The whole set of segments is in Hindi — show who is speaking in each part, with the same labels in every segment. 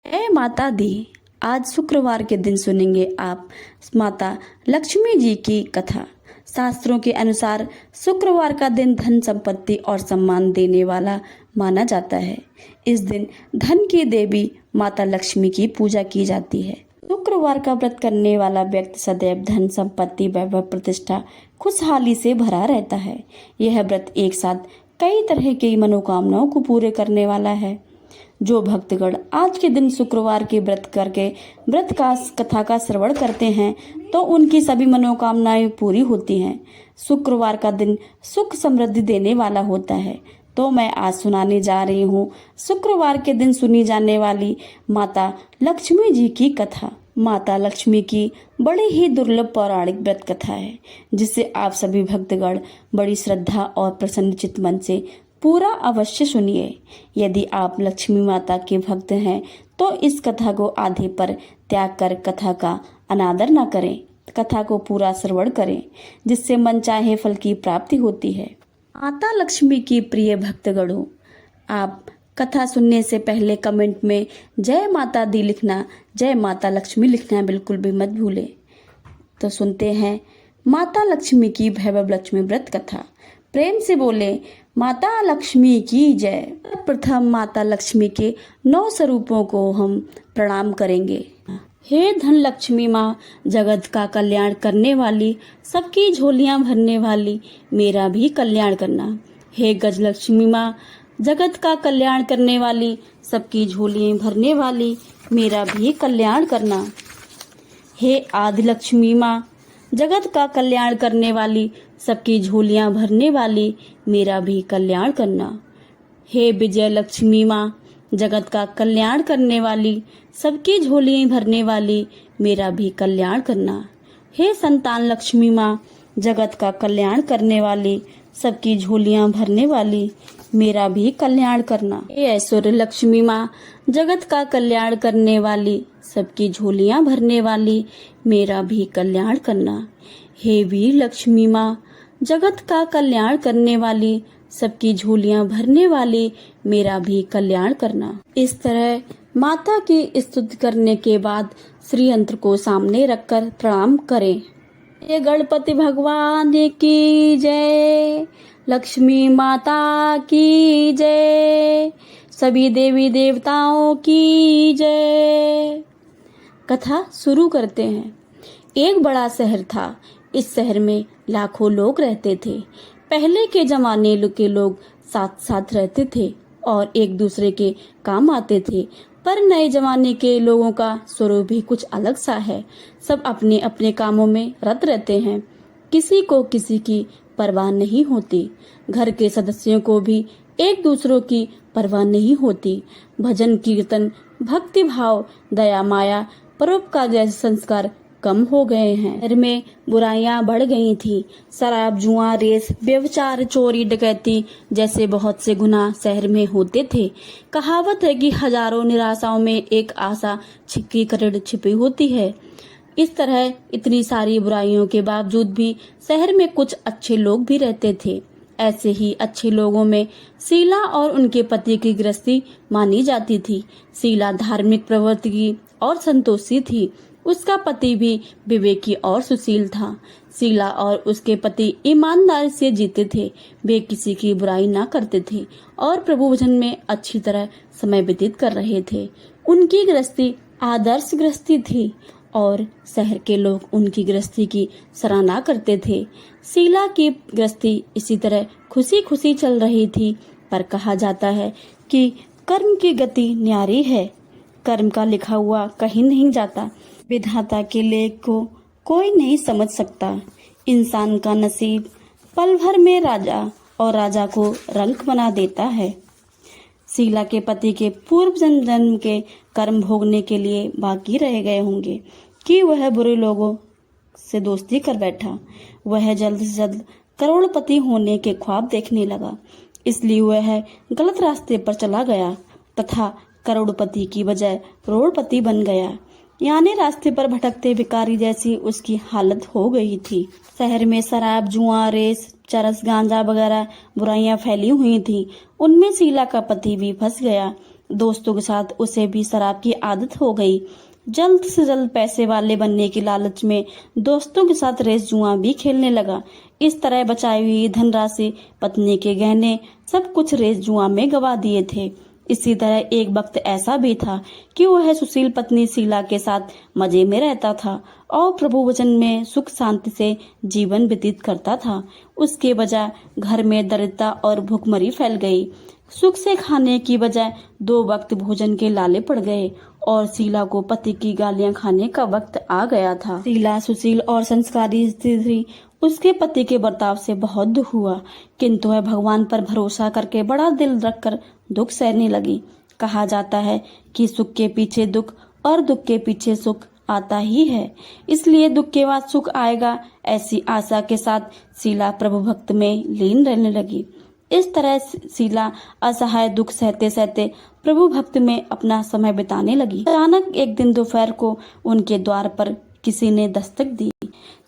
Speaker 1: जय माता दी। आज शुक्रवार के दिन सुनेंगे आप माता लक्ष्मी जी की कथा। शास्त्रों के अनुसार शुक्रवार का दिन धन संपत्ति और सम्मान देने वाला माना जाता है। इस दिन धन की देवी माता लक्ष्मी की पूजा की जाती है। शुक्रवार का व्रत करने वाला व्यक्ति सदैव धन संपत्ति वैभव प्रतिष्ठा खुशहाली से भरा रहता है। यह व्रत एक साथ कई तरह की मनोकामनाओं को पूरे करने वाला है। जो भक्तगण आज के दिन शुक्रवार के व्रत करके व्रत का कथा का श्रवण करते हैं तो उनकी सभी मनोकामनाएं पूरी होती हैं। शुक्रवार का दिन सुख समृद्धि देने वाला होता है। तो मैं आज सुनाने जा रही हूँ शुक्रवार के दिन सुनी जाने वाली माता लक्ष्मी जी की कथा। माता लक्ष्मी की बड़ी ही दुर्लभ पौराणिक व्रत कथा है, जिसे आप सभी भक्तगण बड़ी श्रद्धा और प्रसन्नचित्त मन से पूरा अवश्य सुनिए। यदि आप लक्ष्मी माता के भक्त हैं तो इस कथा को आधे पर त्याग कर कथा का अनादर न करें। कथा को पूरा श्रवण करें, जिससे मन चाहे फल की प्राप्ति होती है। माता लक्ष्मी की प्रिय भक्तगणों, आप कथा सुनने से पहले कमेंट में जय माता दी लिखना, जय माता लक्ष्मी लिखना बिल्कुल भी मत भूलें। तो सुनते हैं माता लक्ष्मी की वैभव लक्ष्मी व्रत कथा। प्रेम से बोले माता लक्ष्मी की जय। प्रथम माता लक्ष्मी के 9 स्वरूपों को हम प्रणाम करेंगे। हे धन लक्ष्मी माँ, जगत का कल्याण करने वाली, सबकी झोलियां भरने वाली, मेरा भी कल्याण करना। हे गज लक्ष्मी माँ, जगत का कल्याण करने वाली, सबकी झोलियां भरने वाली, मेरा भी कल्याण करना। हे आदि लक्ष्मी माँ, जगत का कल्याण करने वाली, सबकी झोलियां भरने वाली, मेरा भी कल्याण करना। हे विजय लक्ष्मी माँ, जगत का कल्याण करने वाली, सबकी झोलियां भरने वाली, मेरा भी कल्याण करना। हे संतान लक्ष्मी माँ, जगत का कल्याण करने वाली, सबकी झोलियां भरने वाली, मेरा भी कल्याण करना। हे ऐश्वर्य लक्ष्मी माँ, जगत का कल्याण करने वाली, सबकी झोलियां भरने वाली, मेरा भी कल्याण करना। हे वीर लक्ष्मी माँ, जगत का कल्याण करने वाली, सबकी झोलियां भरने वाली, मेरा भी कल्याण करना। इस तरह माता की स्तुति करने के बाद श्री यंत्र को सामने रखकर प्रणाम करें। ये गणपति भगवान की जय, लक्ष्मी माता की जय, सभी देवी देवताओं की जय। कथा शुरू करते हैं। एक बड़ा शहर था। इस शहर में लाखों लोग रहते थे। पहले के जमाने के लोग साथ साथ रहते थे और एक दूसरे के काम आते थे, पर नए जमाने के लोगों का स्वरूप भी कुछ अलग सा है। सब अपने अपने कामों में रत रहते हैं। किसी को किसी की परवाह नहीं होती। घर के सदस्यों को भी एक दूसरों की परवाह नहीं होती। भजन कीर्तन, भक्ति भाव, दया माया, परोपकार जैसे संस्कार कम हो गए हैं। शहर में बुराइयां बढ़ गई थी। शराब, जुआ, रेस, व्यभिचार, चोरी, डकैती जैसे बहुत से गुनाह शहर में होते थे। कहावत है कि हजारों निराशाओं में एक आशा छिपकी करेड़ छिपी होती है। इस तरह इतनी सारी बुराइयों के बावजूद भी शहर में कुछ अच्छे लोग भी रहते थे। ऐसे ही अच्छे लोगों में शीला और उनके पति की गृहस्थी मानी जाती थी। शीला धार्मिक प्रवृत्ति की और संतोषी थी। उसका पति भी विवेकी और सुशील था। शीला और उसके पति ईमानदारी से जीते थे। वे किसी की बुराई ना करते थे और प्रभु भजन में अच्छी तरह समय व्यतीत कर रहे थे। उनकी गृहस्थी आदर्श गृहस्थी थी और शहर के लोग उनकी गृहस्थी की सराहना करते थे। शीला की गृहस्थी इसी तरह खुशी खुशी चल रही थी, पर कहा जाता है कि कर्म की गति न्यारी है। कर्म का लिखा हुआ कहीं नहीं जाता। विधाता के लेख को कोई नहीं समझ सकता। इंसान का नसीब पल भर में राजा और राजा को रंक बना देता है। शीला के पति के पूर्व जन्म के कर्म भोगने के लिए बाकी रह गए होंगे कि वह बुरे लोगों से दोस्ती कर बैठा। वह जल्द से जल्द करोड़पति होने के ख्वाब देखने लगा, इसलिए वह गलत रास्ते पर चला गया तथा करोड़पति की बजाय करोड़पति बन गया। यानी रास्ते पर भटकते भिखारी जैसी उसकी हालत हो गई थी। शहर में शराब, जुआ, रेस, चरस, गांजा वगैरह बुराइयां फैली हुई थी। उनमें शीला का पति भी फंस गया। दोस्तों के साथ उसे भी शराब की आदत हो गई। जल्द से जल्द पैसे वाले बनने की लालच में दोस्तों के साथ रेस जुआ भी खेलने लगा। इस तरह बचाई हुई धनराशि, पत्नी के गहने, सब कुछ रेस जुआ में गवा दिए थे। इसी तरह एक वक्त ऐसा भी था कि वह सुशील पत्नी शीला के साथ मजे में रहता था और प्रभु वचन में सुख शांति से जीवन व्यतीत करता था। उसके बजाय घर में दरिद्रता और भूखमरी फैल गई। सुख से खाने की बजाय 2 वक्त भोजन के लाले पड़ गए और शीला को पति की गालियां खाने का वक्त आ गया था। शीला सुशील और संस्कारी स्त्री थी। उसके पति के बर्ताव से बहुत दुख हुआ, किंतु वह भगवान पर भरोसा करके बड़ा दिल रखकर दुख सहने लगी। कहा जाता है कि सुख के पीछे दुख और दुख के पीछे सुख आता ही है, इसलिए दुख के बाद सुख आएगा, ऐसी आशा के साथ शीला प्रभु भक्त में लीन रहने लगी। इस तरह शीला असहाय दुख सहते सहते प्रभु भक्त में अपना समय बिताने लगी। अचानक एक दिन दोपहर को उनके द्वार पर किसी ने दस्तक दी।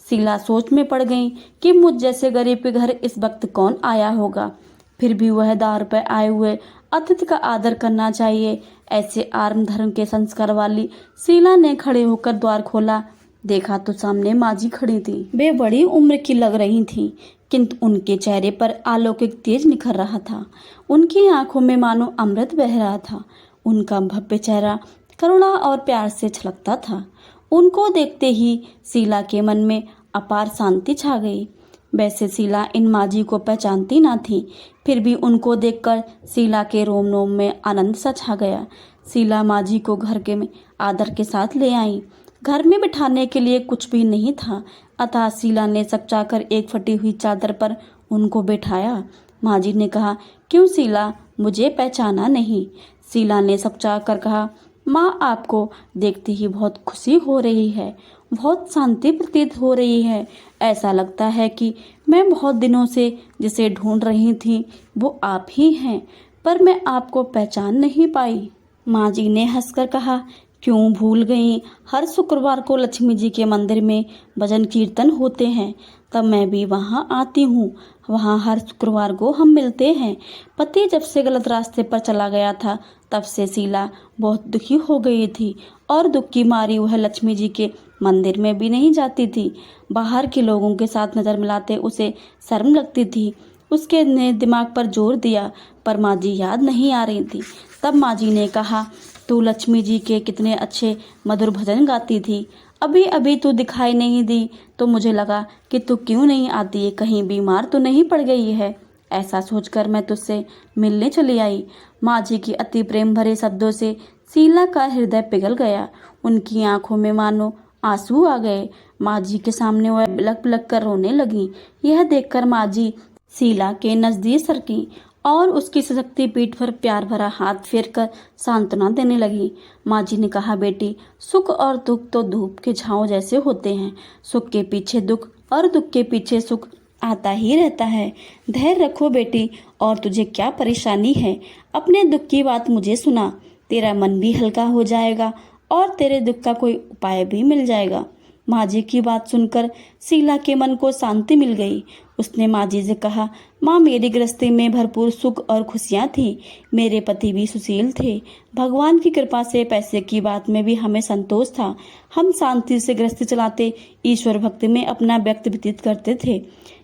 Speaker 1: शीला सोच में पड़ गई कि मुझ जैसे गरीब के घर इस वक्त कौन आया होगा। फिर भी वह द्वार पर आए हुए अतिथि का आदर करना चाहिए, ऐसे आर्म धर्म के संस्कार वाली शीला ने खड़े होकर द्वार खोला। देखा तो सामने माँ जी खड़ी थी। वे बड़ी उम्र की लग रही थीं, किंतु उनके चेहरे पर अलौकिक तेज निखर रहा था। उनकी आंखों में मानो अमृत बह रहा था। उनका भव्य चेहरा करुणा और प्यार से छलकता था। उनको देखते ही शीला के मन में अपार शांति छा गई। वैसे शीला इन माजी को पहचानती ना थी, फिर भी उनको देखकर शीला के रोम रोम में आनंद सा छा गया। शीला माजी को घर के में आदर के साथ ले आई। घर में बिठाने के लिए कुछ भी नहीं था, अतः शीला ने सकचाकर एक फटी हुई चादर पर उनको बैठाया। माजी ने कहा, क्यों शीला, मुझे पहचाना नहीं? शीला ने सकचाकर कहा, माँ, आपको देखते ही बहुत खुशी हो रही है, बहुत शांति प्रतीत हो रही है। ऐसा लगता है कि मैं बहुत दिनों से जिसे ढूंढ रही थी वो आप ही हैं, पर मैं आपको पहचान नहीं पाई। माँ जी ने हंसकर कहा, क्यों भूल गई? हर शुक्रवार को लक्ष्मी जी के मंदिर में भजन कीर्तन होते हैं, तब मैं भी वहाँ आती हूँ। वहाँ हर शुक्रवार को हम मिलते हैं। पति जब से गलत रास्ते पर चला गया था, तब से शीला बहुत दुखी हो गई थी और दुख की मारी वह लक्ष्मी जी के मंदिर में भी नहीं जाती थी। बाहर के लोगों के साथ नजर मिलाते उसे शर्म लगती थी। उसके ने दिमाग पर जोर दिया, पर माँ जी याद नहीं आ रही थी। तब माँ जी ने कहा, तू लक्ष्मी जी के कितने अच्छे मधुर भजन गाती थी, अभी अभी तू दिखाई नहीं दी, तो मुझे लगा कि तू क्यों नहीं आती, कहीं बीमार तो नहीं पड़ गई है। ऐसा सोचकर मैं तुझसे मिलने चली आई। माँ जी की अति प्रेम भरे शब्दों से शीला का हृदय पिघल गया। उनकी आंखों में मानो आंसू आ गए। माँ जी के सामने वह बिलक बिलक कर रोने लगी। यह देखकर माँ जी शीला के नजदीक सरकी और उसकी सशक्ति पीठ पर प्यार भरा हाथ फेरकर सांत्वना देने लगी। माँ जी ने कहा, बेटी, सुख और दुख तो धूप के छांव जैसे होते हैं। सुख के पीछे दुख और दुख के पीछे सुख आता ही रहता है। धैर्य रखो बेटी, और तुझे क्या परेशानी है? अपने दुख की बात मुझे सुना, तेरा मन भी हल्का हो जाएगा और तेरे दुख का कोई उपाय भी मिल जाएगा। माँ जी की बात सुनकर शीला के मन को शांति मिल गई। उसने माँ जी से कहा, माँ, मेरी गृहस्थी में भरपूर सुख और खुशियाँ थी। मेरे पति भी सुशील थे। भगवान की कृपा से पैसे की बात में भी हमें संतोष था। हम शांति से गृहस्थी चलाते ईश्वर भक्ति में अपना व्यक्त व्यतीत करते थे।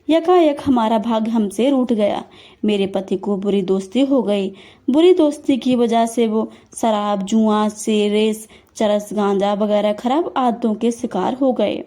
Speaker 1: यकायक हमारा भाग्य हमसे रूठ गया। मेरे पति को बुरी दोस्ती हो गई। बुरी दोस्ती की वजह से वो शराब, जुआ, रेस, चरस, गांजा वगैरह खराब आदतों के शिकार हो गए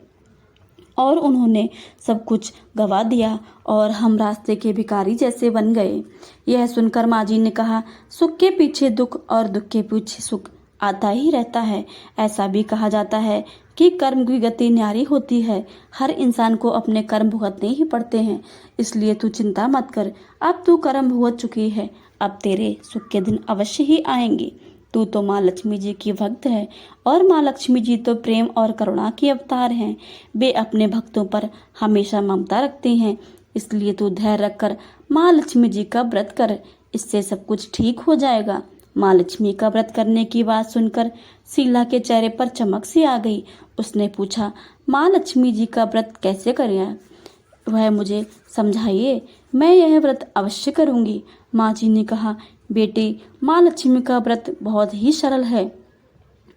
Speaker 1: और उन्होंने सब कुछ गवा दिया और हम रास्ते के भिखारी जैसे बन गए। यह सुनकर माँ जी ने कहा, सुख के पीछे दुख और दुख के पीछे सुख आता ही रहता है। ऐसा भी कहा जाता है कि कर्म की गति न्यारी होती है। हर इंसान को अपने कर्म भुगतने ही पड़ते हैं, इसलिए तू चिंता मत कर। अब तू कर्म भुगत चुकी है, अब तेरे सुख के दिन अवश्य ही आएंगे। तू तो माँ लक्ष्मी जी की भक्त है और माँ लक्ष्मी जी तो प्रेम और करुणा की अवतार हैं। वे अपने भक्तों पर हमेशा ममता रखती हैं, इसलिए तू धैर्य रखकर माँ लक्ष्मी जी का व्रत कर, इससे सब कुछ ठीक हो जाएगा। माँ लक्ष्मी का व्रत करने की बात सुनकर शीला के चेहरे पर चमक सी आ गई। उसने पूछा, माँ लक्ष्मी जी का व्रत कैसे करें? वह मुझे समझाइए, मैं यह व्रत अवश्य करूंगी। माँ जी ने कहा, बेटी, माँ लक्ष्मी का व्रत बहुत ही सरल है।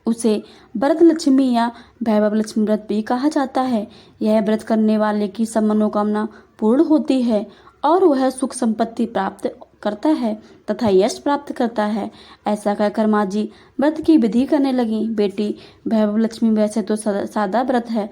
Speaker 1: उसे व्रत लक्ष्मी या वैभव लक्ष्मी व्रत भी कहा जाता है। यह व्रत करने वाले की सब मनोकामना पूर्ण होती है और वह सुख संपत्ति प्राप्त करता है तथा यश प्राप्त करता है। ऐसा कहकर माँ जी व्रत की विधि करने लगी। बेटी, वैभव लक्ष्मी वैसे तो सादा व्रत है,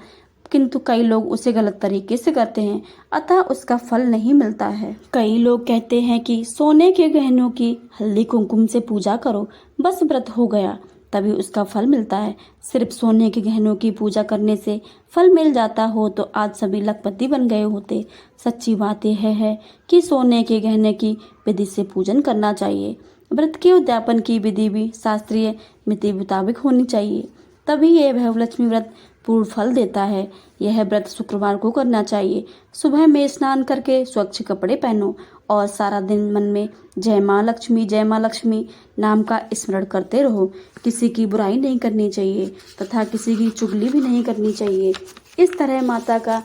Speaker 1: किंतु कई लोग उसे गलत तरीके से करते हैं, अतः उसका फल नहीं मिलता है। कई लोग कहते हैं कि सोने के गहनों की हल्दी कुमकुम से पूजा करो, बस व्रत हो गया, तभी उसका फल मिलता है। सिर्फ सोने के गहनों की पूजा करने से फल मिल जाता हो तो आज सभी लखपति बन गए होते। सच्ची बात यह है कि सोने के गहने की विधि से पूजन करना चाहिए। व्रत के उद्यापन की विधि भी शास्त्रीय मिति मुताबिक होनी चाहिए, तभी यह वैभवलक्ष्मी व्रत पूर्ण फल देता है। यह व्रत शुक्रवार को करना चाहिए। सुबह में स्नान करके स्वच्छ कपड़े पहनो और सारा दिन मन में जय माँ लक्ष्मी नाम का स्मरण करते रहो। किसी की बुराई नहीं करनी चाहिए तथा किसी की चुगली भी नहीं करनी चाहिए। इस तरह माता का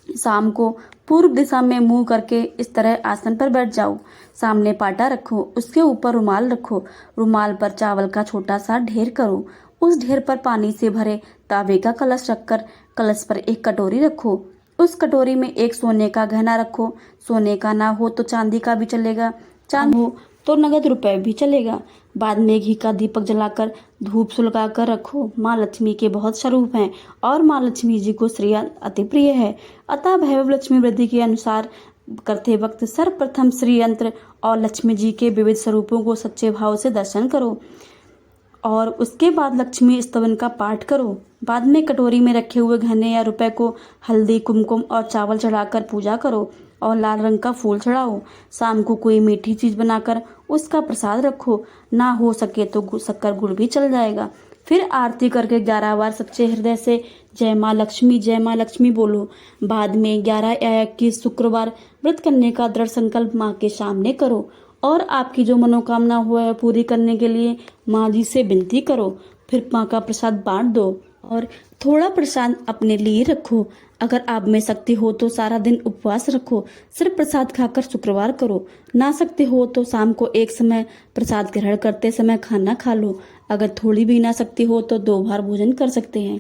Speaker 1: शाम को पूर्व दिशा में मुंह करके इस तरह आसन पर बैठ जाओ। सामने पाटा रखो, उसके ऊपर रुमाल रखो। रुमाल पर चावल का छोटा सा ढेर करो। उस ढेर पर पानी से भरे तांबे का कलश रखकर कलश पर एक कटोरी रखो। उस कटोरी में एक सोने का गहना रखो। सोने का ना हो तो चांदी का भी चलेगा, चांदी हो तो नगद रुपए भी चलेगा। बाद में घी का दीपक जलाकर धूप सुलगा कर रखो। माँ लक्ष्मी के बहुत स्वरूप हैं और माँ लक्ष्मी जी को श्री अति प्रिय है, अतः वैभव लक्ष्मी वृद्धि के अनुसार करते वक्त सर्वप्रथम श्री यंत्र और लक्ष्मी जी के विविध स्वरूपों को सच्चे भाव से दर्शन करो और उसके बाद लक्ष्मी स्तवन का पाठ करो। बाद में कटोरी में रखे हुए गहने या रुपए को हल्दी कुमकुम और चावल चढ़ाकर पूजा करो और लाल रंग का फूल चढ़ाओ। शाम को कोई मीठी चीज बनाकर उसका प्रसाद रखो, ना हो सके तो शक्कर गुड़ भी चल जाएगा। फिर आरती करके 11 बार सच्चे हृदय से जय माँ लक्ष्मी बोलो। बाद में 11 या 21 शुक्रवार व्रत करने का दृढ़ संकल्प माँ के सामने करो और आपकी जो मनोकामना हो है पूरी करने के लिए माँ जी से विनती करो। फिर माँ का प्रसाद बांट दो और थोड़ा प्रसाद अपने लिए रखो। अगर आप में शक्ति हो तो सारा दिन उपवास रखो, सिर्फ प्रसाद खाकर शुक्रवार करो। ना सकते हो तो शाम को एक समय प्रसाद ग्रहण करते समय खाना खा लो। अगर थोड़ी भी ना सकती हो तो 2 बार भोजन कर सकते हैं।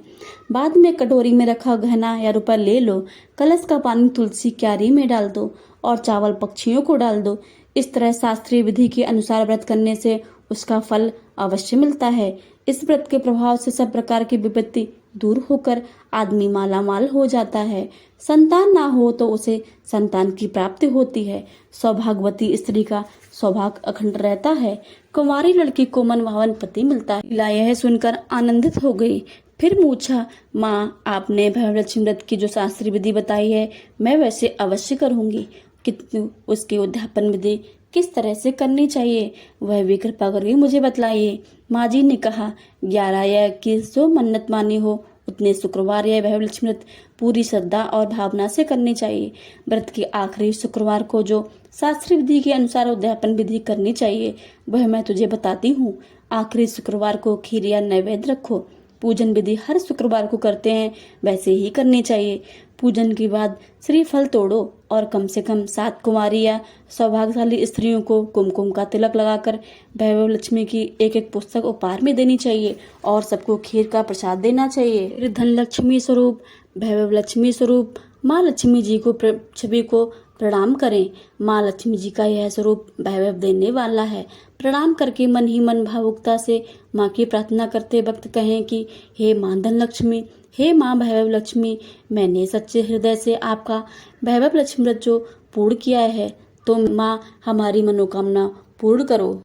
Speaker 1: बाद में कटोरी में रखा गहना या रुपया ले लो। कलश का पानी तुलसी क्यारी में डाल दो और चावल पक्षियों को डाल दो। इस तरह शास्त्रीय विधि के अनुसार व्रत करने से उसका फल अवश्य मिलता है। इस व्रत के प्रभाव से सब प्रकार की विपत्ति दूर होकर आदमी मालामाल हो जाता है। संतान ना हो तो उसे संतान की प्राप्ति होती है। सौभाग्यवती स्त्री का सौभाग्य अखंड रहता है। कुंवारी लड़की को मनभावन पति मिलता है। लीला यह सुनकर आनंदित हो गई। फिर पूछा, माँ, आपने वैभवलक्ष्मी व्रत की जो शास्त्रीय विधि बताई है मैं वैसे अवश्य करूंगी, किंतु उसकी उद्यापन विधि किस तरह से करनी चाहिए वह भी कृपा करके मुझे बतलाइए। माँ जी ने कहा, 11 या 21 जो मन्नत मानी हो उतने शुक्रवार या वैभवलक्ष्मी व्रत पूरी श्रद्धा और भावना से करनी चाहिए। व्रत के आखिरी शुक्रवार को जो शास्त्रीय विधि के अनुसार उद्यापन विधि करनी चाहिए वह मैं तुझे बताती हूँ। आखिरी शुक्रवार को खीर या नैवेद्य रखो। पूजन विधि हर शुक्रवार को करते हैं वैसे ही करनी चाहिए। पूजन के बाद श्रीफल तोड़ो और कम से कम 7 कुंवारी या सौभाग्यशाली स्त्रियों को कुमकुम का तिलक लगाकर वैभव लक्ष्मी की एक पुस्तक उपहार में देनी चाहिए और सबको खीर का प्रसाद देना चाहिए। फिर धन लक्ष्मी स्वरूप वैभव लक्ष्मी स्वरूप माँ लक्ष्मी जी को छवि को प्रणाम करें। माँ लक्ष्मी जी का यह स्वरूप वैभव देने वाला है। प्रणाम करके मन ही मन भावुकता से माँ की प्रार्थना करते वक्त कहें कि हे माँ धन लक्ष्मी, हे माँ वैभव लक्ष्मी, मैंने सच्चे हृदय से आपका वैभव लक्ष्मी व्रत जो पूर्ण किया है तो माँ हमारी मनोकामना पूर्ण करो,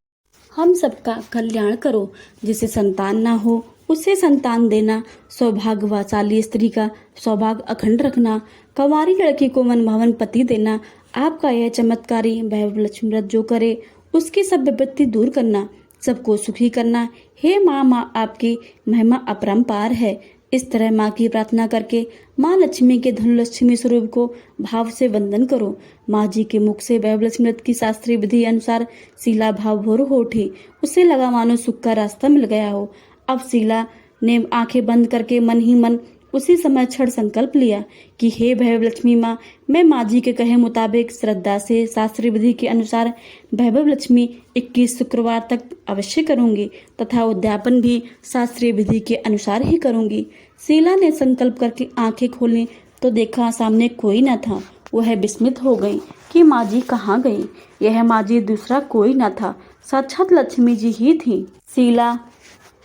Speaker 1: हम सबका कल्याण करो। जिसे संतान ना हो उसे संतान देना, सौभाग्यशाली स्त्री का सौभाग्य अखंड रखना, कंवारी लड़की को मनभावन पति देना, आपका यह चमत्कारी वैभव लक्ष्मी व्रत जो करे उसकी सब विपत्ति दूर करना, सबको सुखी करना। हे माँ आपकी महिमा अपरंपार है। इस तरह माँ की प्रार्थना करके माँ लक्ष्मी के धन लक्ष्मी स्वरूप को भाव से वंदन करो। माँ जी के मुख से वैभव लक्ष्मी व्रत की शास्त्रीय विधि अनुसार शीला भाव भोर हो उठी। उसे लगा मानो सुख का रास्ता मिल गया हो। अब शीला ने आंखें बंद करके मन ही मन उसी समय क्षण संकल्प लिया कि हे वैभव लक्ष्मी माँ, मैं माँ जी के कहे मुताबिक श्रद्धा से शास्त्रीय विधि के अनुसार वैभव लक्ष्मी 21 शुक्रवार तक अवश्य करूंगी तथा उद्यापन भी शास्त्रीय विधि के अनुसार ही करूंगी। शीला ने संकल्प करके आंखें खोली तो देखा सामने कोई न था। वह विस्मित हो गई कि माँ जी कहाँ गई। यह माँ जी दूसरा कोई न था, साक्षात लक्ष्मी जी ही थी। शीला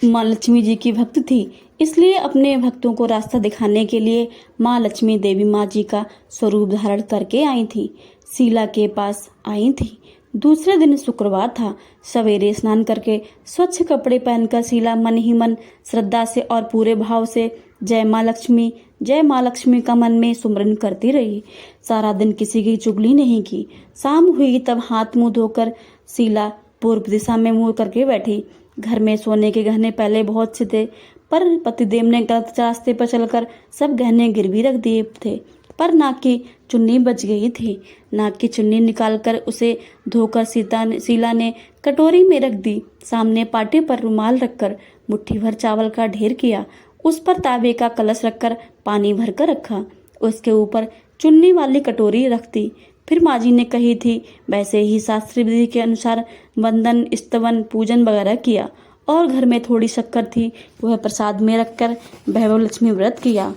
Speaker 1: माँ लक्ष्मी जी की भक्त थी, इसलिए अपने भक्तों को रास्ता दिखाने के लिए माँ लक्ष्मी देवी माँ जी का स्वरूप धारण करके आई थी। शीला के पास आई थी। दूसरे दिन शुक्रवार था। सवेरे स्नान करके स्वच्छ कपड़े पहनकर शीला मन ही मन श्रद्धा से और पूरे भाव से जय माँ लक्ष्मी का मन में सुमरन करती रही। सारा दिन किसी की चुगली नहीं की। शाम हुई तब हाथ मुंह धोकर शीला पूर्व दिशा में मुंह करके बैठी। घर में सोने के गहने पहले बहुत से थे, पर पतिदेव ने गलत रास्ते पर चलकर सब गहने गिरवी रख दिए थे। पर नाक की चुन्नी बच गई थी। नाक की चुन्नी निकालकर उसे धोकर शीला ने कटोरी में रख दी। सामने पाटे पर रुमाल रखकर मुट्ठी भर चावल का ढेर किया। उस पर तांबे का कलश रखकर पानी भरकर रखा। उसके ऊपर चुन्नी वाली कटोरी रख दी। फिर माँ जी ने कही थी वैसे ही शास्त्रीय विधि के अनुसार वंदन, स्तवन, पूजन वगैरह किया और घर में थोड़ी शक्कर थी, वह प्रसाद में रखकर वैभव लक्ष्मी व्रत किया।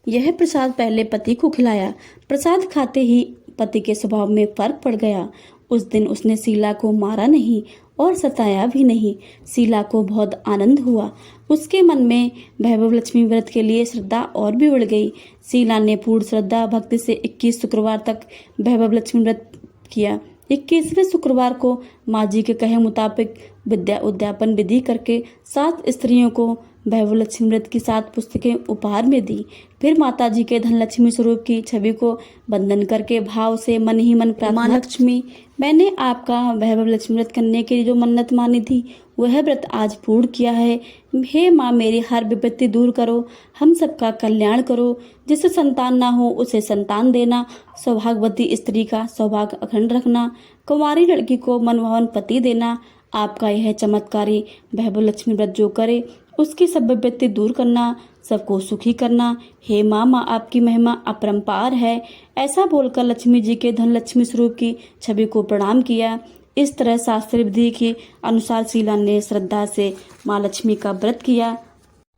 Speaker 1: यह प्रसाद पहले पति को खिलाया। प्रसाद खाते ही पति के स्वभाव में फर्क पड़ गया। उस दिन उसने शीला को मारा नहीं और सताया भी नहीं। शीला को बहुत आनंद हुआ। उसके मन में वैभव लक्ष्मी व्रत के लिए श्रद्धा और भी बढ़ गई। शीला ने पूर्ण श्रद्धा भक्ति से 21 शुक्रवार तक वैभव लक्ष्मी व्रत किया। 21वें शुक्रवार को माँ जी के कहे मुताबिक विद्या उद्यापन विधि करके 7 स्त्रियों को वैभव लक्ष्मी व्रत की 7 पुस्तकें उपहार में दी। फिर माता जी के धन लक्ष्मी स्वरूप की छवि को वंदन करके भाव से मन ही मन प्रार्थना, माँ लक्ष्मी, मैंने आपका वैभव लक्ष्मी व्रत करने की जो मन्नत मानी थी वह व्रत आज पूर्ण किया है। हे माँ, मेरी हर विपत्ति दूर करो, हम सबका कल्याण करो। जिसे संतान ना हो उसे संतान देना, सौभाग्यवती स्त्री का सौभाग्य अखंड रखना, कुंवारी लड़की को मनमोहन पति देना। आपका यह चमत्कारी वैभव लक्ष्मी व्रत जो करे उसकी सब विपत्ति दूर करना, सबको सुखी करना। हे माँ, आपकी महिमा अपरंपार है। ऐसा बोलकर लक्ष्मी जी के धन लक्ष्मी स्वरूप की छवि को प्रणाम किया। इस तरह शास्त्रीय विधि के अनुसार शीला ने श्रद्धा से माँ लक्ष्मी का व्रत किया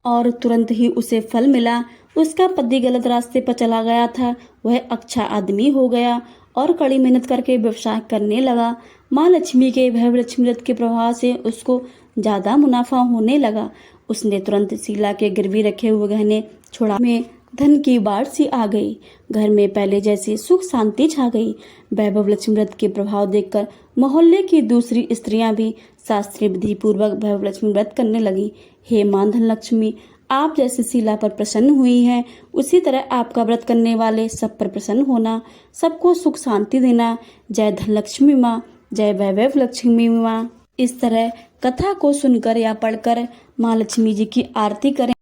Speaker 1: और तुरंत ही उसे फल मिला। उसका पति गलत रास्ते पर चला गया था, वह अच्छा आदमी हो गया और कड़ी मेहनत करके व्यवसाय करने लगा। माँ लक्ष्मी के वैभव लक्ष्मी व्रत के प्रभाव से उसको ज्यादा मुनाफा होने लगा। उसने तुरंत शीला के गिरवी रखे हुए गहने छोड़ा में धन की बाढ़ सी आ गई। घर में पहले जैसी सुख शांति छा गई। वैभव लक्ष्मी व्रत के प्रभाव देखकर मोहल्ले की दूसरी स्त्रियां भी शास्त्रीय विधि पूर्वक वैभव लक्ष्मी व्रत करने लगी। हे मां धन लक्ष्मी, आप जैसे शीला पर प्रसन्न हुई हैं, उसी तरह आपका व्रत करने वाले सब पर प्रसन्न होना, सबको सुख शांति देना। जय धन लक्ष्मी माँ, जय वैभव लक्ष्मी माँ। इस तरह कथा को सुनकर या पढ़कर माँ लक्ष्मी जी की आरती करें।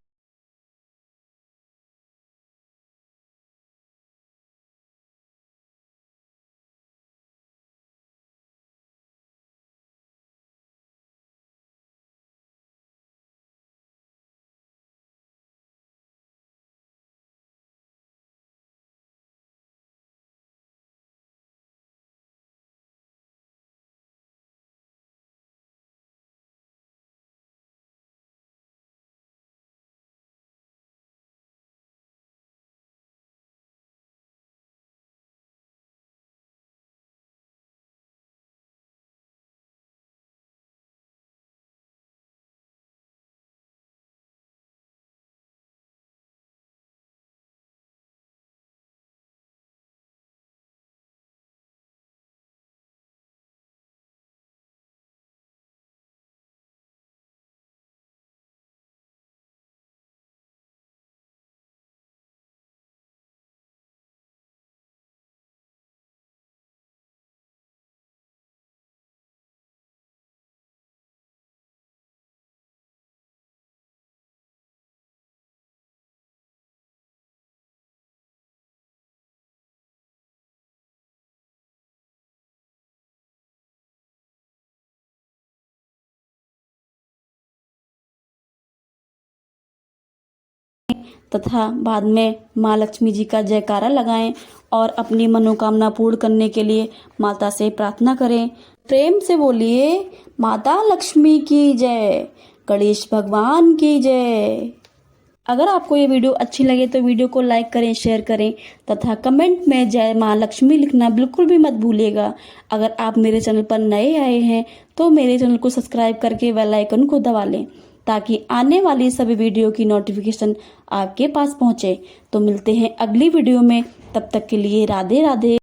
Speaker 1: तथा बाद में माँ लक्ष्मी जी का जयकारा लगाएं और अपनी मनोकामना पूर्ण करने के लिए माता से प्रार्थना करें। प्रेम से बोलिए माता लक्ष्मी की जय, गणेश भगवान की जय। अगर आपको ये वीडियो अच्छी लगे तो वीडियो को लाइक करें, शेयर करें तथा कमेंट में जय माँ लक्ष्मी लिखना बिल्कुल भी मत भूलिएगा। अगर आप मेरे चैनल पर नए आए हैं तो मेरे चैनल को सब्सक्राइब करके बेल आइकन को दबा लें ताकि आने वाली सभी वीडियो की नोटिफिकेशन आपके पास पहुंचे। तो मिलते हैं अगली वीडियो में, तब तक के लिए राधे राधे।